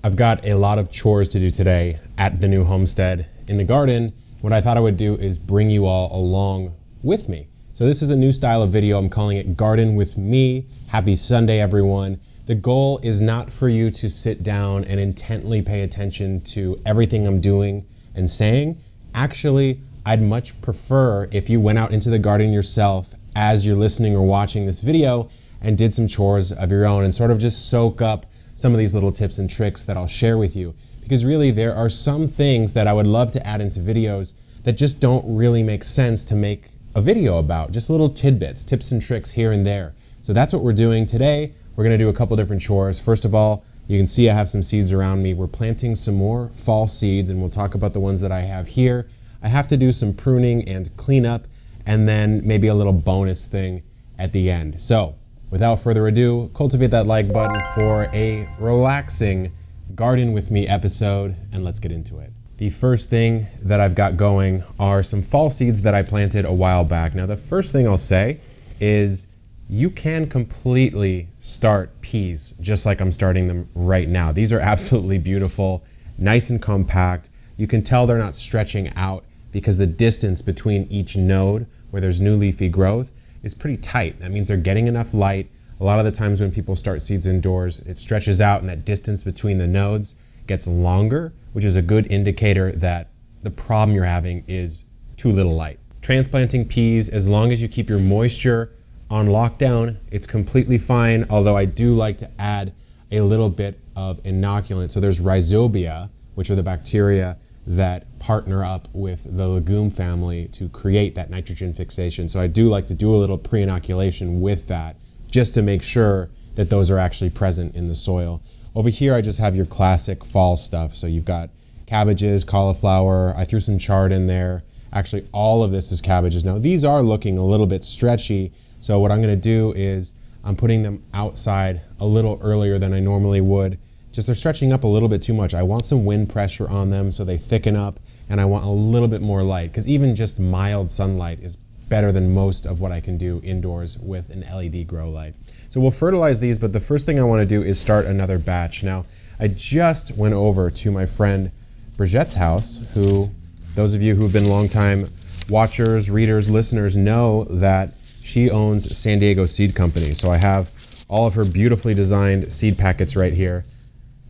I've got a lot of chores to do today at the new homestead in the garden. What I thought I would do is bring you all along with me. So this is a new style of video. I'm calling it Garden with Me. Happy Sunday, everyone. The goal is not for you to sit down and intently pay attention to everything I'm doing and saying. Actually, I'd much prefer if you went out into the garden yourself as you're listening or watching this video and did some chores of your own and sort of just soak up some of these little tips and tricks that I'll share with you. Because really there are some things that I would love to add into videos that just don't really make sense to make a video about. Just little tidbits, tips and tricks here and there. So that's what we're doing today. We're gonna do a couple different chores. First of all, you can see I have some seeds around me. We're planting some more fall seeds and we'll talk about the ones that I have here. I have to do some pruning and cleanup and then maybe a little bonus thing at the end. So without further ado, cultivate that like button for a relaxing Garden with Me episode, and let's get into it. The first thing that I've got going are some fall seeds that I planted a while back. Now, the first thing I'll say is you can completely start peas just like I'm starting them right now. These are absolutely beautiful, nice and compact. You can tell they're not stretching out because the distance between each node where there's new leafy growth is pretty tight. That means they're getting enough light. A lot of the times when people start seeds indoors, it stretches out and that distance between the nodes gets longer, which is a good indicator that the problem you're having is too little light. Transplanting peas, as long as you keep your moisture on lockdown, it's completely fine, although I do like to add a little bit of inoculant. So there's rhizobia, which are the bacteria that partner up with the legume family to create that nitrogen fixation. So I do like to do a little pre-inoculation with that just to make sure that those are actually present in the soil. Over here, I just have your classic fall stuff. So you've got cabbages, cauliflower. I threw some chard in there. Actually, all of this is cabbages. Now, these are looking a little bit stretchy. So what I'm gonna do is I'm putting them outside a little earlier than I normally would. Just they're stretching up a little bit too much. I want some wind pressure on them so they thicken up, and I want a little bit more light, because even just mild sunlight is better than most of what I can do indoors with an LED grow light. So we'll fertilize these, but the first thing I want to do is start another batch. Now, I just went over to my friend Bridgette's house, who, those of you who've been longtime watchers, readers, listeners know that she owns San Diego Seed Company. So I have all of her beautifully designed seed packets right here.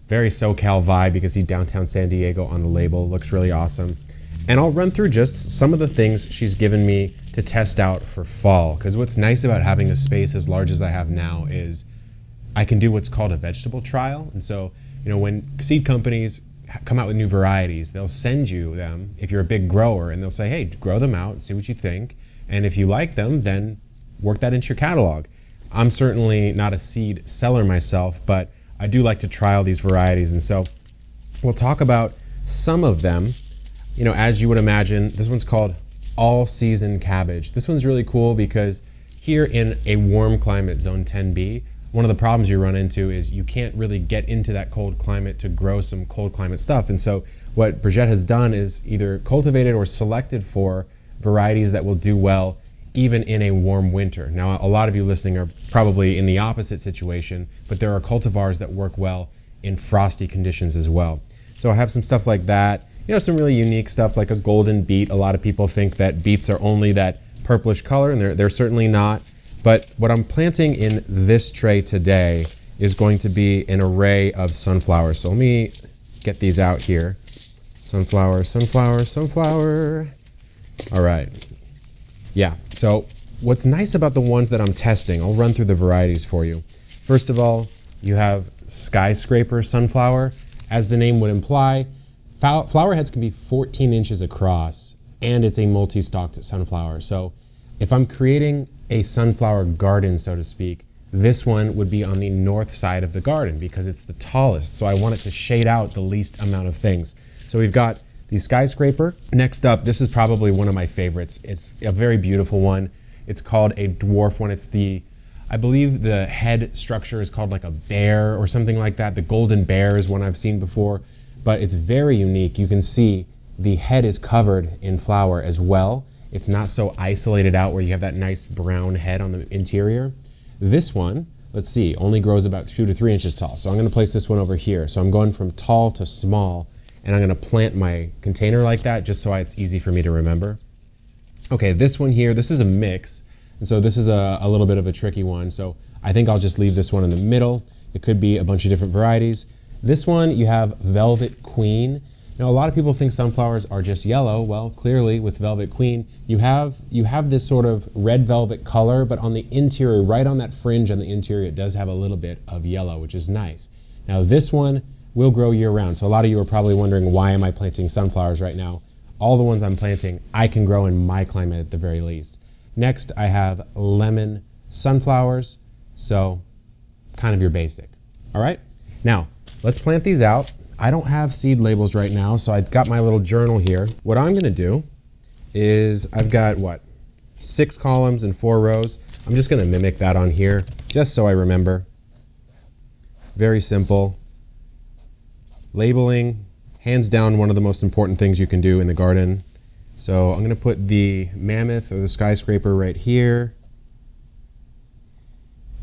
Very SoCal vibe. You can see downtown San Diego on the label. Looks really awesome. And I'll run through just some of the things she's given me to test out for fall. Because what's nice about having a space as large as I have now is I can do what's called a vegetable trial. And so, you know, when seed companies come out with new varieties, they'll send you them if you're a big grower, and they'll say, hey, grow them out, see what you think. And if you like them, then work that into your catalog. I'm certainly not a seed seller myself, but I do like to trial these varieties. And so we'll talk about some of them. You know, as you would imagine, this one's called all season cabbage. This one's really cool because here in a warm climate, zone 10B, one of the problems you run into is you can't really get into that cold climate to grow some cold climate stuff. And so what Bridgette has done is either cultivated or selected for varieties that will do well even in a warm winter. Now, a lot of you listening are probably in the opposite situation, but there are cultivars that work well in frosty conditions as well. So I have some stuff like that. You know, some really unique stuff like a golden beet. A lot of people think that beets are only that purplish color, and they're certainly not. But what I'm planting in this tray today is going to be an array of sunflowers. So let me get these out here. Sunflower, sunflower, sunflower. All right. Yeah, so what's nice about the ones that I'm testing, I'll run through the varieties for you. First of all, you have skyscraper sunflower. As the name would imply, flower heads can be 14 inches across, and it's a multi-stalked sunflower. So if I'm creating a sunflower garden, so to speak, this one would be on the north side of the garden because it's the tallest. So I want it to shade out the least amount of things. So we've got the skyscraper. Next up, this is probably one of my favorites. It's a very beautiful one. It's called a dwarf one. It's I believe the head structure is called like a bear or something like that. The golden bear is one I've seen before, but it's very unique. You can see the head is covered in flower as well. It's not so isolated out where you have that nice brown head on the interior. This one, let's see, only grows about 2 to 3 inches tall. So I'm gonna place this one over here. So I'm going from tall to small, and I'm gonna plant my container like that just so it's easy for me to remember. Okay, this one here, this is a mix. And so this is a little bit of a tricky one. So I think I'll just leave this one in the middle. It could be a bunch of different varieties. This one, you have Velvet Queen. Now, a lot of people think sunflowers are just yellow. Well, clearly with Velvet Queen, you have this sort of red velvet color, but on the interior, right on that fringe on the interior, it does have a little bit of yellow, which is nice. Now, this one will grow year round. So a lot of you are probably wondering, why am I planting sunflowers right now? All the ones I'm planting, I can grow in my climate at the very least. Next, I have lemon sunflowers. So kind of your basic. All right, now let's plant these out. I don't have seed labels right now, so I've got my little journal here. What I'm gonna do is I've got 6 columns and 4 rows. I'm just gonna mimic that on here just so I remember. Very simple. Labeling, hands down, one of the most important things you can do in the garden. So I'm gonna put the mammoth or the skyscraper right here.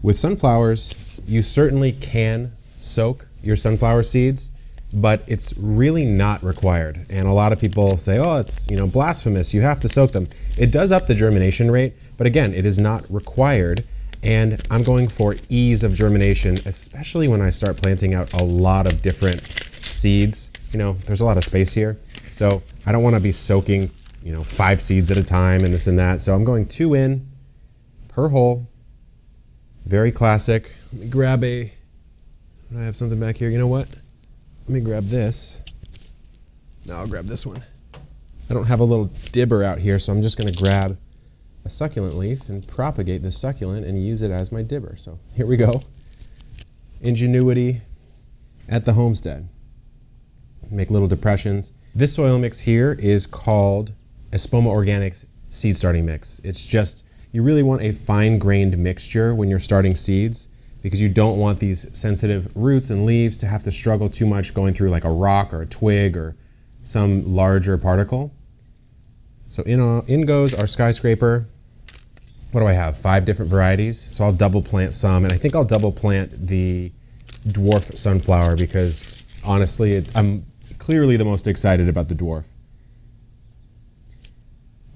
With sunflowers, you certainly can soak your sunflower seeds, but it's really not required. And a lot of people say, oh, it's blasphemous, you have to soak them. It does up the germination rate, but again, it is not required. And I'm going for ease of germination, especially when I start planting out a lot of different seeds. There's a lot of space here. So I don't wanna be soaking 5 seeds at a time and this and that. So I'm going 2 in per hole. Very classic. Let me grab I have something back here. You know what? Let me grab this. No, I'll grab this one. I don't have a little dibber out here, so I'm just gonna grab a succulent leaf and propagate this succulent and use it as my dibber. So here we go. Ingenuity at the homestead. Make little depressions. This soil mix here is called Espoma Organics Seed Starting Mix. It's just, you really want a fine-grained mixture when you're starting seeds, because you don't want these sensitive roots and leaves to have to struggle too much going through like a rock or a twig or some larger particle. So in goes our skyscraper. What do I have? 5 different varieties. So I'll double plant some, and I think I'll double plant the dwarf sunflower because honestly, I'm clearly the most excited about the dwarf.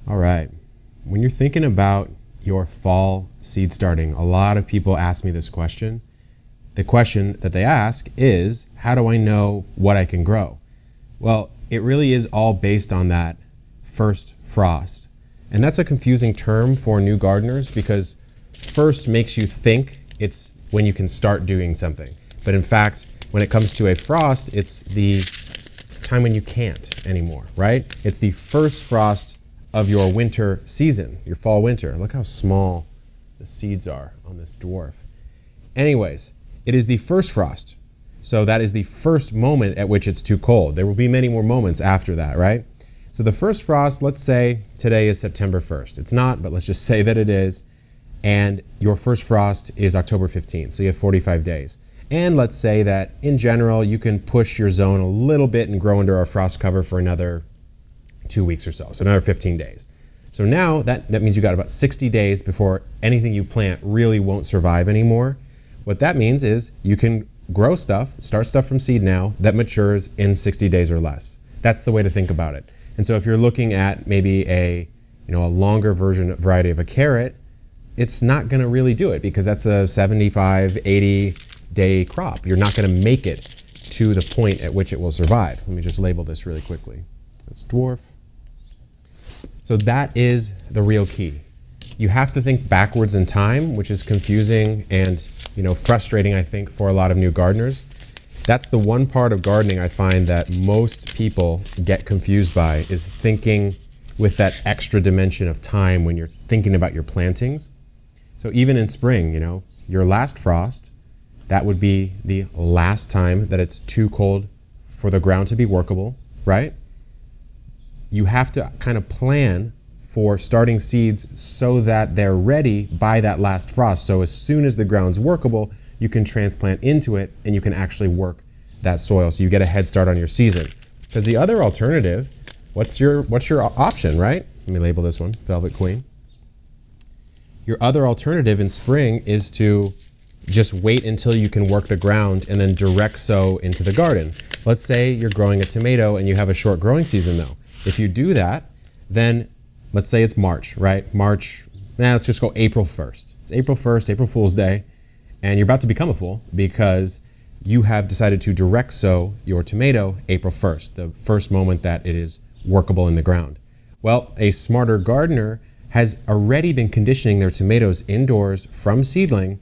All right, when you're thinking about your fall seed starting, a lot of people ask me this question. The question that they ask is, how do I know what I can grow? Well, it really is all based on that first frost. And that's a confusing term for new gardeners because first makes you think it's when you can start doing something. But in fact, when it comes to a frost, it's the time when you can't anymore, right? It's the first frost of your winter season, your fall winter. Look how small the seeds are on this dwarf. Anyways, it is the first frost. So that is the first moment at which it's too cold. There will be many more moments after that, right? So the first frost, let's say today is September 1st. It's not, but let's just say that it is. And your first frost is October 15th. So you have 45 days. And let's say that in general, you can push your zone a little bit and grow under our frost cover for another 2 weeks or so another 15 days. So now that means you got about 60 days before anything you plant really won't survive anymore. What that means is you can grow stuff, start stuff from seed now that matures in 60 days or less. That's the way to think about it. And so if you're looking at maybe a longer variety of a carrot, it's not gonna really do it because that's a 75, 80 day crop. You're not gonna make it to the point at which it will survive. Let me just label this really quickly. That's dwarf. So that is the real key. You have to think backwards in time, which is confusing and frustrating, I think, for a lot of new gardeners. That's the one part of gardening I find that most people get confused by, is thinking with that extra dimension of time when you're thinking about your plantings. So even in spring, your last frost, that would be the last time that it's too cold for the ground to be workable, right? You have to kind of plan for starting seeds so that they're ready by that last frost. So as soon as the ground's workable, you can transplant into it and you can actually work that soil. So you get a head start on your season. Because the other alternative, what's your option, right? Let me label this one, Velvet Queen. Your other alternative in spring is to just wait until you can work the ground and then direct sow into the garden. Let's say you're growing a tomato and you have a short growing season though. If you do that, then let's say it's March, right? Let's just go April 1st. It's April 1st, April Fool's Day, and you're about to become a fool because you have decided to direct sow your tomato April 1st, the first moment that it is workable in the ground. Well, a smarter gardener has already been conditioning their tomatoes indoors from seedling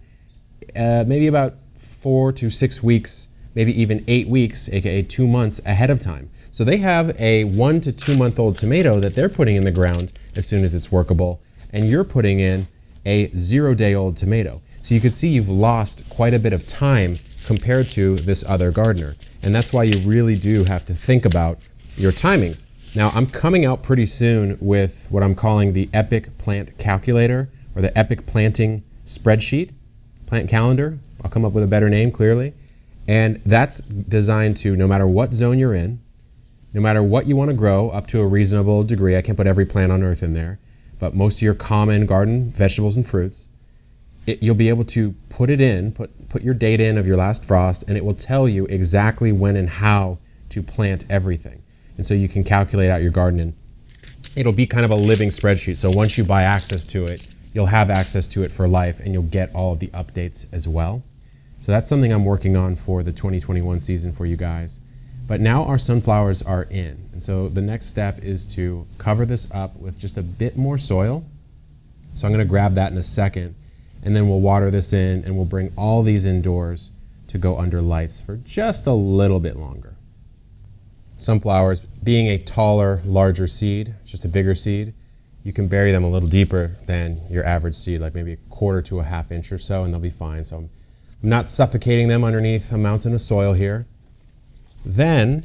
maybe about 4 to 6 weeks, maybe even 8 weeks, aka 2 months ahead of time. So they have a 1 to 2 month old tomato that they're putting in the ground as soon as it's workable, and you're putting in a 0-day-old tomato. So you can see you've lost quite a bit of time compared to this other gardener. And that's why you really do have to think about your timings. Now, I'm coming out pretty soon with what I'm calling the Epic Plant Calculator, or the Epic Planting Spreadsheet, Plant Calendar. I'll come up with a better name, clearly. And that's designed to, no matter what zone you're in, no matter what you want to grow up to a reasonable degree, I can't put every plant on earth in there, but most of your common garden vegetables and fruits, you'll be able to put it in, put your date in of your last frost, and it will tell you exactly when and how to plant everything. And so you can calculate out your garden, and it'll be kind of a living spreadsheet. So once you buy access to it, you'll have access to it for life, and you'll get all of the updates as well. So that's something I'm working on for the 2021 season for you guys. But now our sunflowers are in. And so the next step is to cover this up with just a bit more soil. So I'm going to grab that in a second, and then we'll water this in, and we'll bring all these indoors to go under lights for just a little bit longer. Sunflowers, being a taller, larger seed, just a bigger seed, you can bury them a little deeper than your average seed, like maybe 1/4 to a 1/2 inch or so, and they'll be fine. So I'm not suffocating them underneath a mountain of soil here. Then,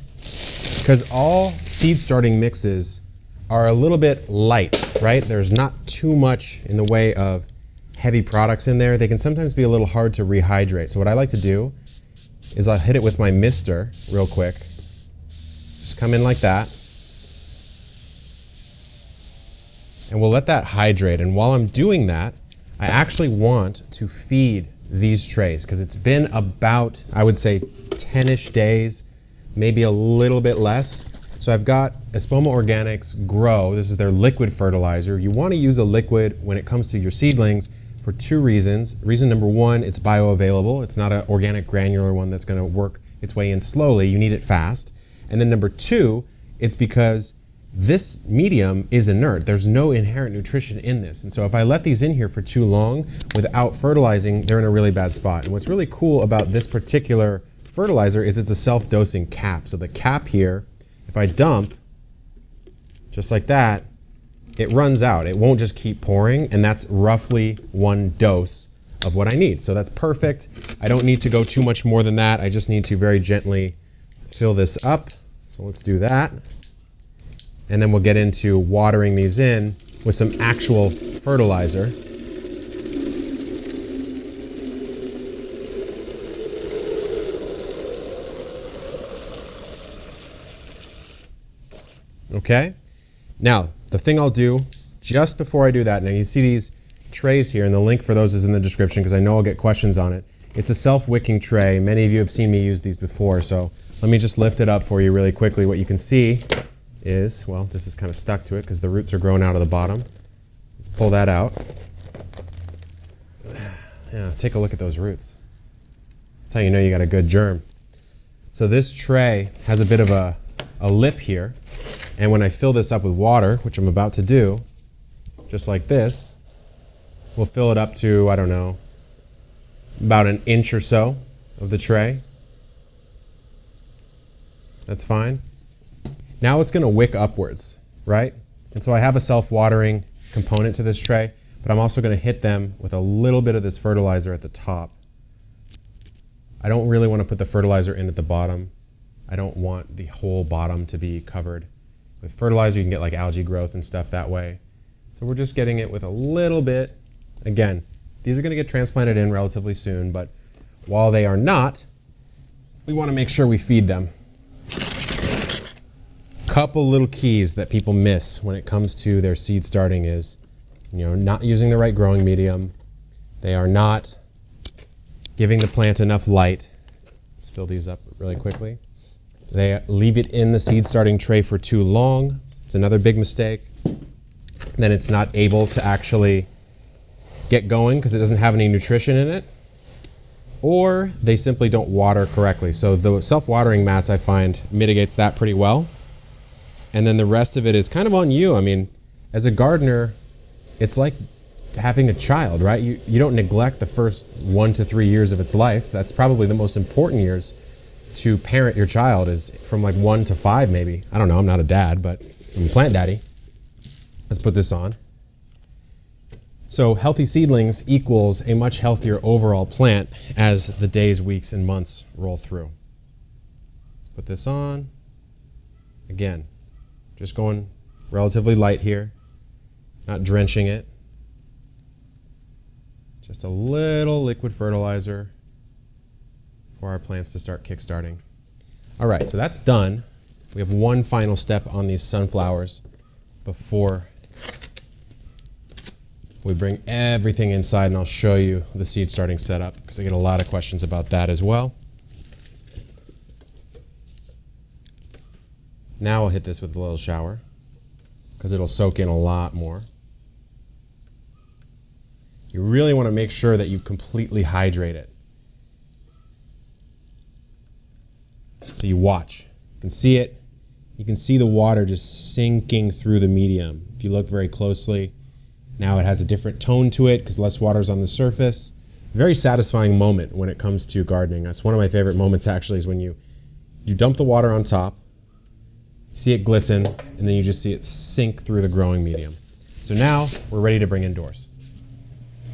because all seed starting mixes are a little bit light, right? There's not too much in the way of heavy products in there. They can sometimes be a little hard to rehydrate. So what I like to do is I'll hit it with my mister real quick. Just come in like that. And we'll let that hydrate. And while I'm doing that, I actually want to feed these trays because it's been about, I would say, 10-ish days, maybe a little bit less. So I've got Espoma Organics Grow. This is their liquid fertilizer. You want to use a liquid when it comes to your seedlings for 2 reasons. Reason number 1, it's bioavailable. It's not an organic granular one that's going to work its way in slowly. You need it fast. And then number 2, it's because this medium is inert. There's no inherent nutrition in this. And so if I let these in here for too long without fertilizing, they're in a really bad spot. And what's really cool about this particular fertilizer is it's a self-dosing cap. So the cap here, if I dump just like that, it runs out. It won't just keep pouring, and that's roughly 1 dose of what I need. So that's perfect. I don't need to go too much more than that. I just need to very gently fill this up. So let's do that. And then we'll get into watering these in with some actual fertilizer. Okay? Now, the thing I'll do just before I do that, now you see these trays here, and the link for those is in the description because I know I'll get questions on it. It's a self-wicking tray. Many of you have seen me use these before, so let me just lift it up for you really quickly. What you can see is, well, this is kind of stuck to it because the roots are growing out of the bottom. Let's pull that out. Yeah, take a look at those roots. That's how you know you got a good germ. So this tray has a bit of a lip here, and when I fill this up with water, which I'm about to do, just like this, we'll fill it up to, I don't know, about 1 inch or so of the tray. That's fine. Now it's going to wick upwards, right? And so I have a self-watering component to this tray, but I'm also going to hit them with a little bit of this fertilizer at the top. I don't really want to put the fertilizer in at the bottom. I don't want the whole bottom to be covered with fertilizer. You can get like algae growth and stuff that way. So we're just getting it with a little bit. Again, these are going to get transplanted in relatively soon, but while they are not, we want to make sure we feed them. Couple little keys that people miss when it comes to their seed starting is, not using the right growing medium. They are not giving the plant enough light. Let's fill these up really quickly. They leave it in the seed starting tray for too long. It's another big mistake. Then it's not able to actually get going because it doesn't have any nutrition in it. Or they simply don't water correctly. So the self-watering mats, I find, mitigates that pretty well. And then the rest of it is kind of on you. I mean, as a gardener, it's like having a child, right? You don't neglect the first 1 to 3 years of its life. That's probably the most important years to parent your child, is from like 1 to 5 maybe. I don't know, I'm not a dad, but I'm a plant daddy. Let's put this on. So healthy seedlings equals a much healthier overall plant as the days, weeks, and months roll through. Let's put this on. Again, just going relatively light here, not drenching it. Just a little liquid fertilizer for our plants to start kickstarting. All right, so that's done. We have one final step on these sunflowers before we bring everything inside, and I'll show you the seed starting setup because I get a lot of questions about that as well. Now I'll hit this with a little shower because it'll soak in a lot more. You really want to make sure that you completely hydrate it. So you watch. You can see it. You can see the water just sinking through the medium. If you look very closely, now it has a different tone to it because less water is on the surface. Very satisfying moment when it comes to gardening. That's one of my favorite moments actually, is when you dump the water on top, see it glisten, and then you just see it sink through the growing medium. So now we're ready to bring indoors.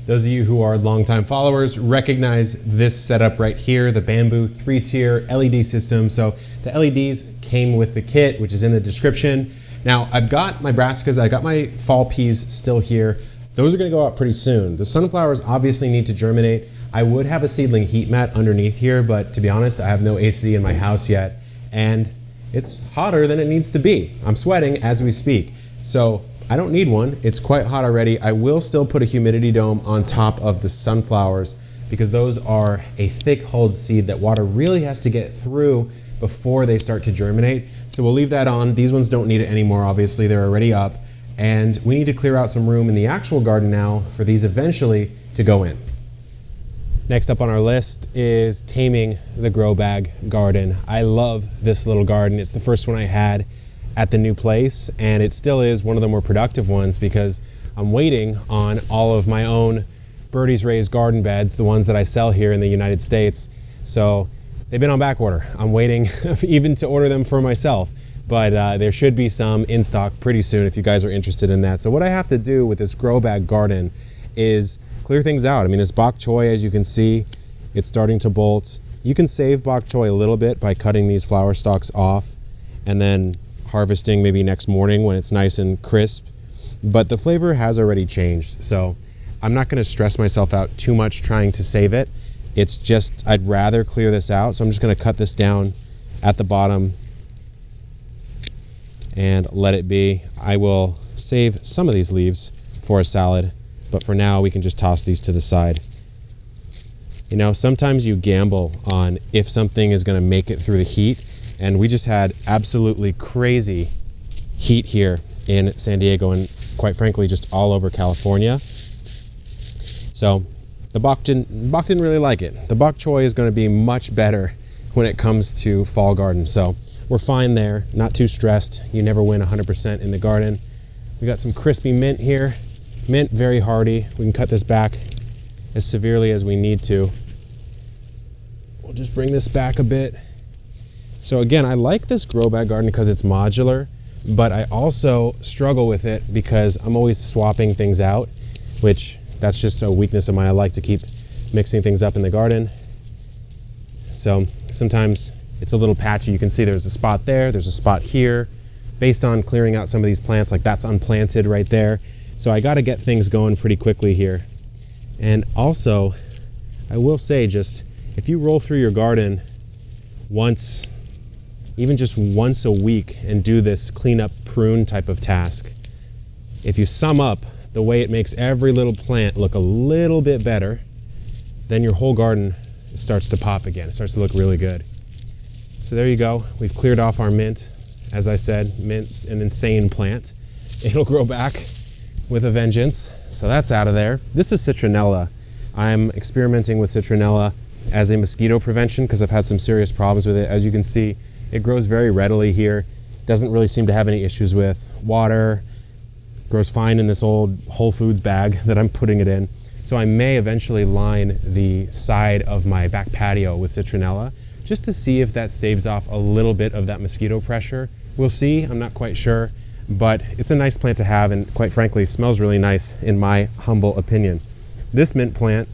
Those of you who are longtime followers recognize this setup right here, the bamboo 3-tier LED system. So the LEDs came with the kit, which is in the description. Now I've got my brassicas, I got my fall peas still here. Those are gonna go out pretty soon. The sunflowers obviously need to germinate. I would have a seedling heat mat underneath here, but to be honest, I have no AC in my house yet, and it's hotter than it needs to be. I'm sweating as we speak. So I don't need one. It's quite hot already. I will still put a humidity dome on top of the sunflowers because those are a thick hulled seed that water really has to get through before they start to germinate. So we'll leave that on. These ones don't need it anymore, obviously. They're already up. And we need to clear out some room in the actual garden now for these eventually to go in. Next up on our list is taming the grow bag garden. I love this little garden. It's the first one I had at the new place, and it still is one of the more productive ones because I'm waiting on all of my own Birdie's raised garden beds, the ones that I sell here in the United States. So they've been on back order. I'm waiting even to order them for myself, but there should be some in stock pretty soon if you guys are interested in that. So what I have to do with this grow bag garden is clear things out. I mean, this bok choy, as you can see, it's starting to bolt. You can save bok choy a little bit by cutting these flower stalks off and then harvesting maybe next morning when it's nice and crisp, but the flavor has already changed. So I'm not going to stress myself out too much trying to save it. It's just, I'd rather clear this out. So I'm just going to cut this down at the bottom and let it be. I will save some of these leaves for a salad, but for now we can just toss these to the side. You know, sometimes you gamble on if something is going to make it through the heat. And we just had absolutely crazy heat here in San Diego and quite frankly, just all over California. So the bok didn't really like it. The bok choy is going to be much better when it comes to fall garden. So we're fine there, not too stressed. You never win 100% in the garden. We got some crispy mint here. Mint, very hardy. We can cut this back as severely as we need to. We'll just bring this back a bit. So again, I like this grow bag garden because it's modular, but I also struggle with it because I'm always swapping things out, which that's just a weakness of mine. I like to keep mixing things up in the garden. So sometimes it's a little patchy. You can see there's a spot there, there's a spot here. Based on clearing out some of these plants, like that's unplanted right there. So I got to get things going pretty quickly here. And also, I will say, just if you roll through your garden once, even just once a week, and do this cleanup prune type of task, if you sum up the way it makes every little plant look a little bit better, then your whole garden it starts to pop again. It starts to look really good. So there you go. We've cleared off our mint. As I said, mint's an insane plant. It'll grow back with a vengeance. So that's out of there. This is citronella. I'm experimenting with citronella as a mosquito prevention because I've had some serious problems with it. As you can see, it grows very readily here. Doesn't really seem to have any issues with water. Grows fine in this old Whole Foods bag that I'm putting it in. So I may eventually line the side of my back patio with citronella just to see if that staves off a little bit of that mosquito pressure. We'll see, I'm not quite sure, but it's a nice plant to have and quite frankly smells really nice in my humble opinion. This mint plant,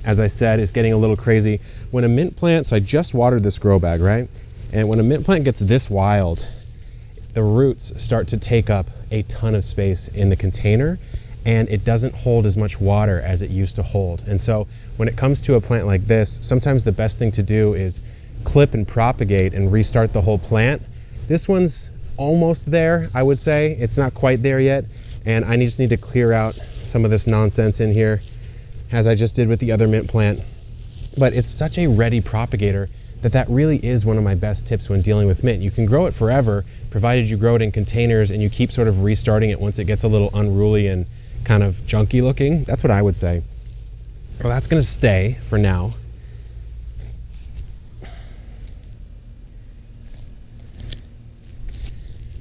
as I said, is getting a little crazy. When a mint plant, so I just watered this grow bag, right? And when a mint plant gets this wild, the roots start to take up a ton of space in the container and it doesn't hold as much water as it used to hold. And so when it comes to a plant like this, sometimes the best thing to do is clip and propagate and restart the whole plant. This one's almost there, I would say. It's not quite there yet. And I just need to clear out some of this nonsense in here, as I just did with the other mint plant. But it's such a ready propagator that really is one of my best tips when dealing with mint. You can grow it forever, provided you grow it in containers and you keep sort of restarting it once it gets a little unruly and kind of junky looking. That's what I would say. Well, that's gonna stay for now.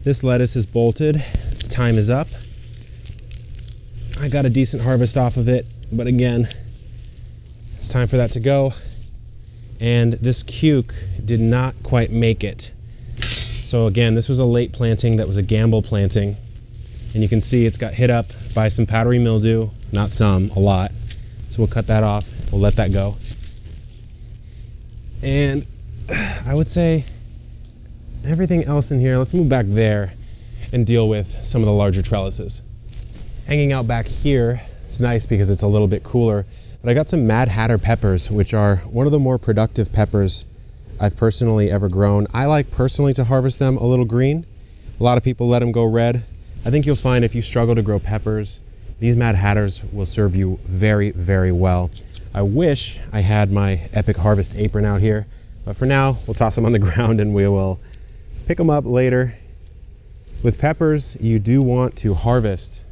This lettuce is bolted, its time is up. I got a decent harvest off of it, but again, it's time for that to go. And this cuke did not quite make it. So again, this was a late planting that was a gamble planting. And you can see it's got hit up by some powdery mildew, not some, a lot. So we'll cut that off, we'll let that go. And I would say everything else in here, let's move back there and deal with some of the larger trellises. Hanging out back here, it's nice because it's a little bit cooler, but I got some Mad Hatter peppers, which are one of the more productive peppers I've personally ever grown. I like personally to harvest them a little green. A lot of people let them go red. I think you'll find if you struggle to grow peppers, these Mad Hatters will serve you very, very well. I wish I had my Epic Harvest apron out here, but for now, we'll toss them on the ground and we will pick them up later. With peppers, you do want to harvest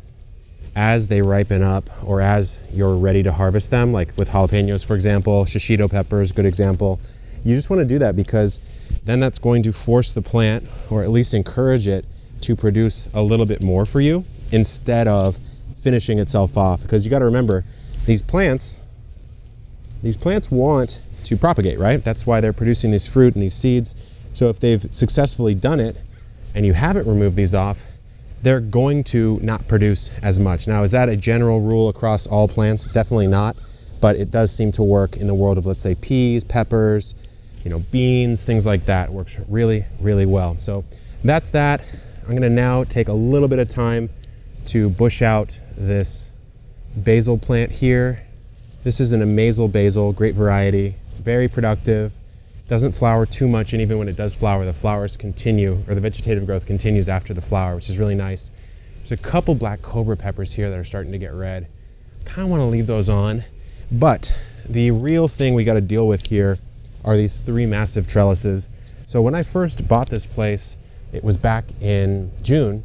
as they ripen up or as you're ready to harvest them, like with jalapenos, for example, shishito peppers, good example. You just want to do that because then that's going to force the plant, or at least encourage it, to produce a little bit more for you instead of finishing itself off. Because you got to remember, these plants want to propagate, right? That's why they're producing this fruit and these seeds. So if they've successfully done it and you haven't removed these off, they're going to not produce as much. Now, is that a general rule across all plants? Definitely not, but it does seem to work in the world of, let's say, peas, peppers, beans, things like that. It works really, really well. So that's that. I'm gonna now take a little bit of time to bush out this basil plant here. This is an Amazel basil, great variety, very productive. Doesn't flower too much, and even when it does flower, the flowers continue, or the vegetative growth continues after the flower, which is really nice. There's a couple black cobra peppers here that are starting to get red. Kind of want to leave those on, but the real thing we got to deal with here are these three massive trellises. So when I first bought this place, it was back in June,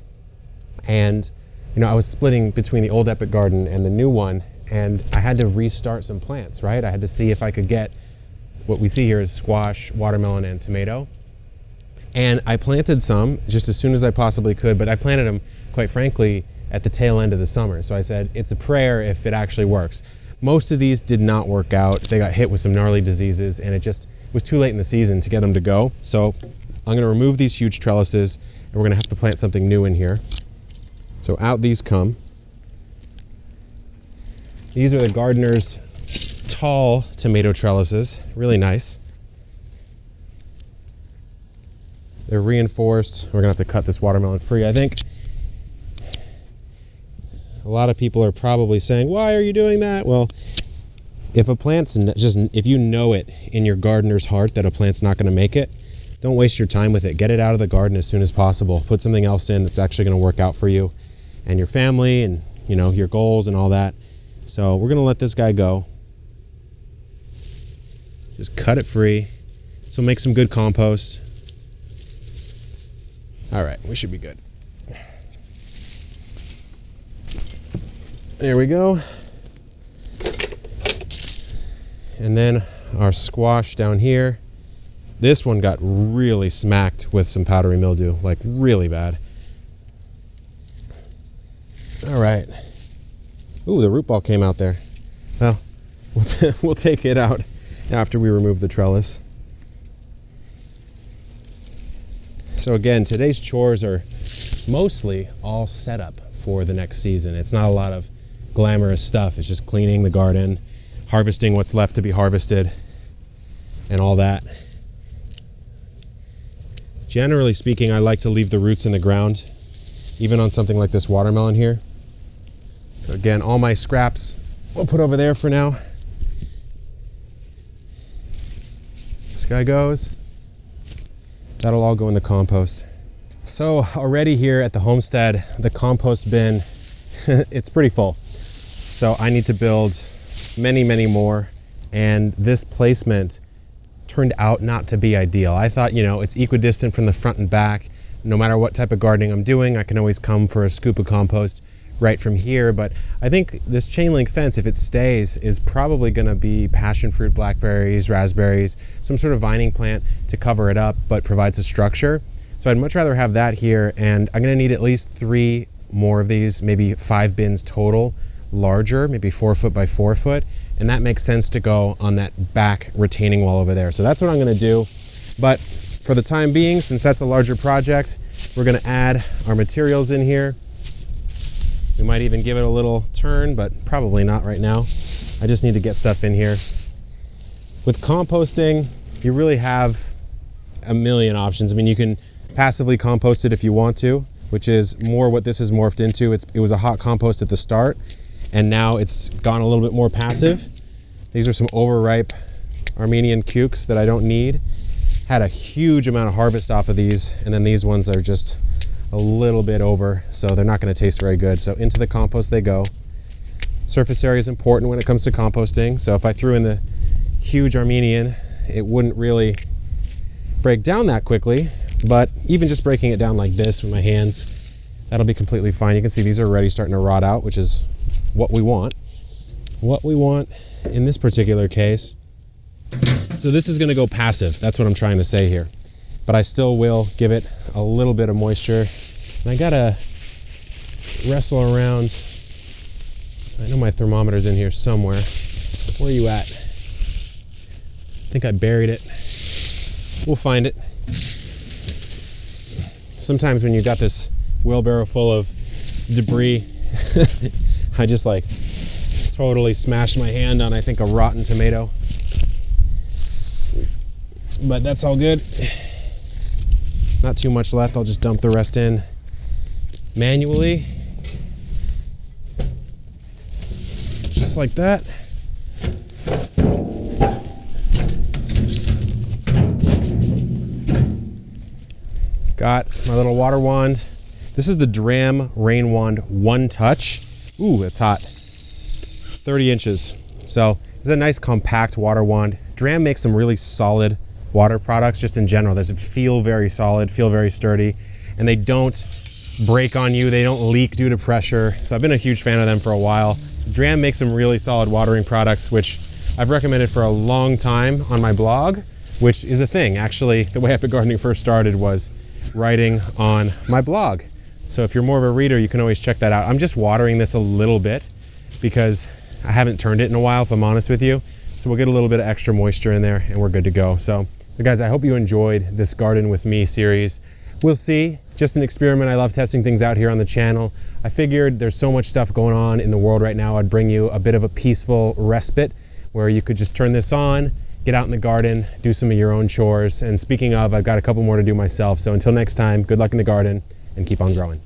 and I was splitting between the old Epic garden and the new one, and I had to restart some plants, right? I had to see if I could get what we see here is squash, watermelon, and tomato. And I planted some just as soon as I possibly could, but I planted them, quite frankly, at the tail end of the summer. So I said, it's a prayer if it actually works. Most of these did not work out. They got hit with some gnarly diseases, and it was too late in the season to get them to go. So I'm gonna remove these huge trellises, and we're gonna have to plant something new in here. So out these come. These are the gardener's tall tomato trellises, really nice. They're reinforced. We're gonna have to cut this watermelon free, I think. A lot of people are probably saying, why are you doing that? Well, if a plant's if you know it in your gardener's heart that a plant's not gonna make it, don't waste your time with it. Get it out of the garden as soon as possible. Put something else in that's actually gonna work out for you and your family and your goals and all that. So we're gonna let this guy go. Just cut it free. So make some good compost. All right, we should be good. There we go. And then our squash down here. This one got really smacked with some powdery mildew, like really bad. All right. Ooh, the root ball came out there. Well, we'll take it out after we remove the trellis. So again, today's chores are mostly all set up for the next season. It's not a lot of glamorous stuff. It's just cleaning the garden, harvesting what's left to be harvested, and all that. Generally speaking, I like to leave the roots in the ground, even on something like this watermelon here. So again, all my scraps we'll put over there for now. This guy goes. That'll all go in the compost. So already here at the homestead, the compost bin, it's pretty full. So I need to build many, many more. And this placement turned out not to be ideal. I thought, you know, it's equidistant from the front and back. No matter what type of gardening I'm doing, I can always come for a scoop of compost right from here. But I think this chain link fence, if it stays, is probably gonna be passion fruit, blackberries, raspberries, some sort of vining plant to cover it up, but provides a structure. So I'd much rather have that here, and I'm gonna need at least 3 more of these, maybe 5 bins total, larger, maybe 4 foot by 4 foot. And that makes sense to go on that back retaining wall over there. So that's what I'm gonna do. But for the time being, since that's a larger project, we're gonna add our materials in here. We might even give it a little turn, but probably not right now. I just need to get stuff in here. With composting, you really have a million options. I mean, you can passively compost it if you want to, which is more what this has morphed into. It was a hot compost at the start, and now it's gone a little bit more passive. These are some overripe Armenian cukes that I don't need. Had a huge amount of harvest off of these, and then these ones are just a little bit over, so they're not going to taste very good. So into the compost they go. Surface area is important when it comes to composting, so if I threw in the huge Armenian, it wouldn't really break down that quickly, but even just breaking it down like this with my hands, that'll be completely fine. You can see these are already starting to rot out, which is what we want. What we want in this particular case. So this is going to go passive. That's what I'm trying to say here. But I still will give it a little bit of moisture. And I gotta wrestle around. I know my thermometer's in here somewhere. Where are you at? I think I buried it. We'll find it. Sometimes when you've got this wheelbarrow full of debris, I just like totally smashed my hand on, I think, a rotten tomato. But that's all good. Not too much left. I'll just dump the rest in manually. Just like that. Got my little water wand. This is the Dram Rain Wand One Touch. Ooh, it's hot. 30 inches. So it's a nice compact water wand. Dram makes some really solid water products just in general. They feel very solid, feel very sturdy, and they don't break on you. They don't leak due to pressure. So I've been a huge fan of them for a while. Dram makes some really solid watering products, which I've recommended for a long time on my blog, which is a thing. Actually, the way Epic Gardening first started was writing on my blog. So if you're more of a reader, you can always check that out. I'm just watering this a little bit because I haven't turned it in a while, if I'm honest with you. So we'll get a little bit of extra moisture in there and we're good to go. So guys, I hope you enjoyed this Garden With Me series. We'll see. Just an experiment. I love testing things out here on the channel. I figured there's so much stuff going on in the world right now, I'd bring you a bit of a peaceful respite where you could just turn this on, get out in the garden, do some of your own chores. And speaking of, I've got a couple more to do myself. So until next time, good luck in the garden and keep on growing.